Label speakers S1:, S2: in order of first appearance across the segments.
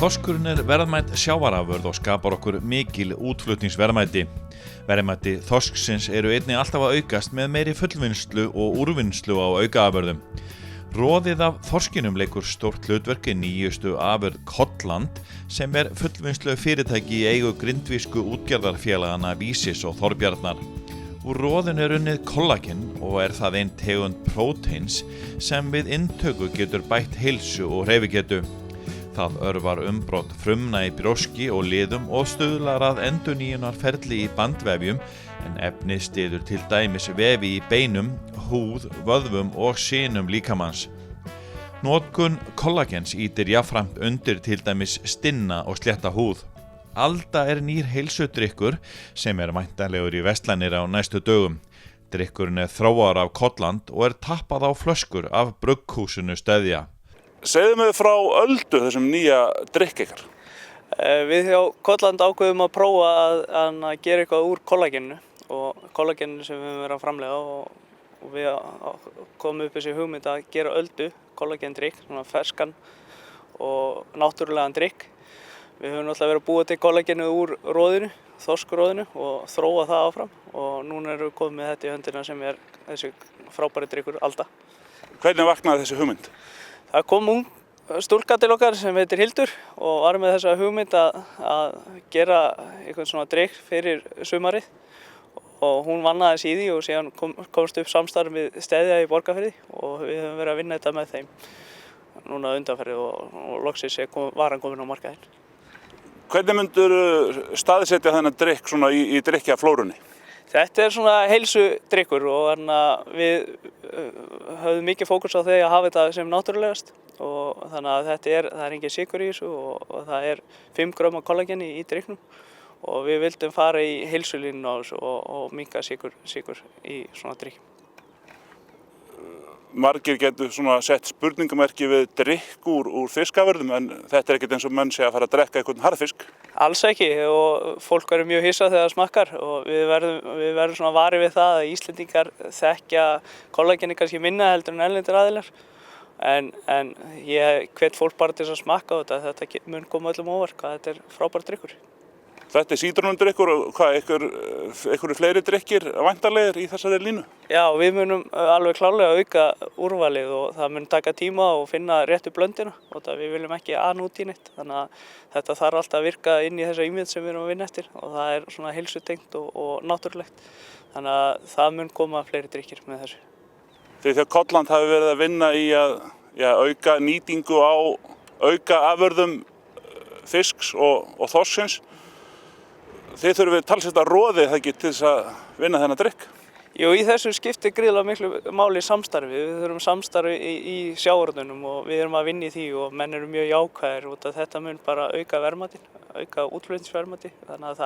S1: Þorskurinn verðmæt sjávarafurð og skapar okkur mikil útflutningsverðmæti. Verðmæti þorsksins eru einnig alltaf að aukast með meiri fullvinnslu og úrvinnslu á aukaafurðum. Roðið af þorskinum leikur stórt hlutverk í nýjustu afurð Kollland sem fullvinnslu fyrirtæki í eigu grindvísku útgerðarfélagana Vísis og Þorbjarnar. Úr roðinu unnið kollagen og það ein tegund próteins sem við inntöku getur bætt heilsu og hreyfigetu. Það örvar umbrot frumna í brjóski og liðum og stuðlar að endurnýjunarferli í bandvefjum en efnið styður til dæmis vefi í beinum, húð, vöðvum og sinum líkamans. Notkun kollagens ýtir jafnframt undir til dæmis stinna og slétta húð. Alda nýr heilsudrykkur sem væntanlegur í verslanir á næstu dögum. Drykkurinn þróaður af Kollland og tappað á flöskur af brugghúsinu Steðja.
S2: Segðu mig frá Öldu, þessum nýja drykk ykkar.
S3: Við hjá Kollland ákveðum að prófa að gera eitthvað úr kollageninu og kollageninu sem við höfum verið að framleiða og við komum upp þessi hugmynd að gera Öldu, kollagendrykk, svona ferskan og náttúrulegan drykk. Við höfum náttúrulega verið að búa til kollagenu úr roðinu, þorskroðinu og þróa það áfram og núna erum við komið með þetta í höndina sem þessi frábæri drykkur Alda.
S2: Hvernig vaknaði þessi hugmynd?
S3: Það kom ung stúlka til okkar sem heitir Hildur og var með þessa hugmynd að gera eitthvað svona drykk fyrir sumarið og hún vann aðeins í því og síðan komst upp samstarf við Steðja í Borgarfirði og við höfum verið að vinna þetta með þeim núna undanfarið og loksins var hann komin á markaðinn.
S2: Hvernig myndur staðsetja þennan drykk svona í drykkjaflórunni?
S3: Þetta svona heilsudrykkur og við höfum mikið fókus á því að hafa þetta sem náttúrulegast og þannig að það engin sykur í þessu og það 5 grömm af kollageni í drykknum og við vildum fara í heilsulínuna á þessu og minnka sykur í svona drykkjum.
S2: Margir getur svona sett spurningamerki við drykk úr fiskafurðum en þetta ekkert eins og menn sé að fara að drekka einhvern harðfisk.
S3: Alls ekki og fólk verður mjög hissa þegar það smakkar og við verðum svona varið við það að Íslendingar þekkja kollageni kannski minna heldur en erlendir aðilar en ég hvet fólk bara til að smakka þetta mun koma öllum óvart hvað þetta frábær drykkur.
S2: Þetta sítrónudrykkur og einhverju fleiri drykkir væntanlegir í þessari línu?
S3: Já, við munum alveg klárlega auka úrvalið og það mun taka tíma og finna réttu blöndina og við viljum ekki út í neitt þannig að þetta þarf alltaf að virka inn í þessa ímynd sem við erum að vinna eftir og það svona heilsutengt og náttúrulegt þannig að það mun koma fleiri drykkir með þessu.
S2: Þegar Kollland hafi verið að vinna í að auka nýtingu á aukaafurðum fisks og þorsksins. Þið þurfum talsvert að roði það ekki til þess að vinna þennan drykk?
S3: Jú, í þessu skiptir gríðarlega miklu máli samstarfi. Við þurfum samstarfi í sjávarútveginum og við erum að vinna í því og menn eru mjög jákvæðir út af þetta mun bara auka verðmætin, auka útflutningsverðmæti. Þannig að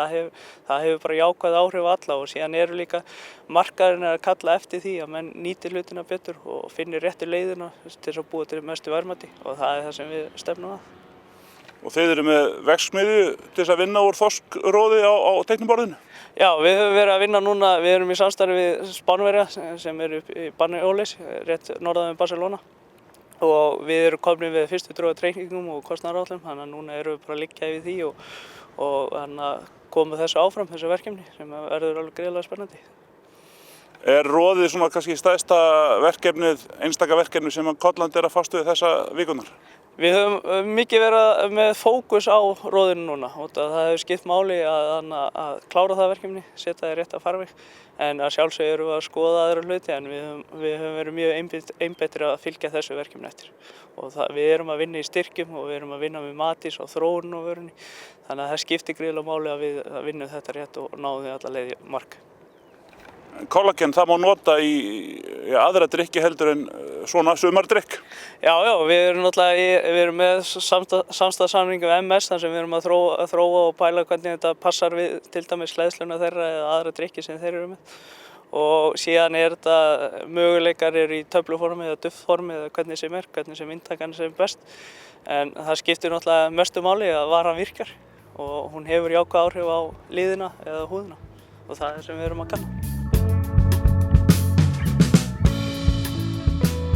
S3: það hefur bara jákvæð áhrif á alla og síðan eru líka markaðurinn að kalla eftir því að menn nýti hlutina betur og finnir réttu leiðina til þess að búa til mestu verðmæti og það það sem við stefnum að.
S2: Og þeir eru með verksmiðju til þess að vinna úr þorskroði á teikniborðinu?
S3: Já, við höfum verið að vinna núna, við erum í samstarfi við Spánverja sem eru í Banyoles, rétt norðan við Barcelona og við erum komin við fyrstu trúarreikningum og kostnaðaráætlun, þannig að núna erum við bara að liggja yfir því og koma þessu áfram, þessu verkefni sem verður alveg gríðarlega spennandi.
S2: Roðið svona kannski stærsta verkefnið, einstaka verkefni sem Kollland að fást við þessa vikunar?
S3: Við höfum mikið verið með fókus á roðinu núna og það hefur skipt máli að klára það verkefni, setja það í rétta farveg en að sjálfsögðu erum við að skoða aðra hluti en við höfum verið mjög einbeittir að fylgja þessu verkefni eftir og við erum að vinna í styrkjum og við erum að vinna með matís og þróun og vörunni þannig að það skiptir gríðarlega máli að við vinnum þetta rétt og náum því alla leið í mark.
S2: Kollagen, það má nota í aðra drykki heldur en svona sumardrykk?
S3: Já, við erum með samstarfssamning við MS þar sem við erum að þróa og pæla hvernig þetta passar við til dæmis hleðsluna þeirra eða aðra drykki sem þeir eru með. Og síðan þetta möguleikar í töfluformi eða duftformi eða hvernig sem inntakan sem best. En það skiptir náttúrulega mestu máli að varan virkar og hún hefur jákvæð áhrif á liðina eða húðina og það sem við erum að kanna.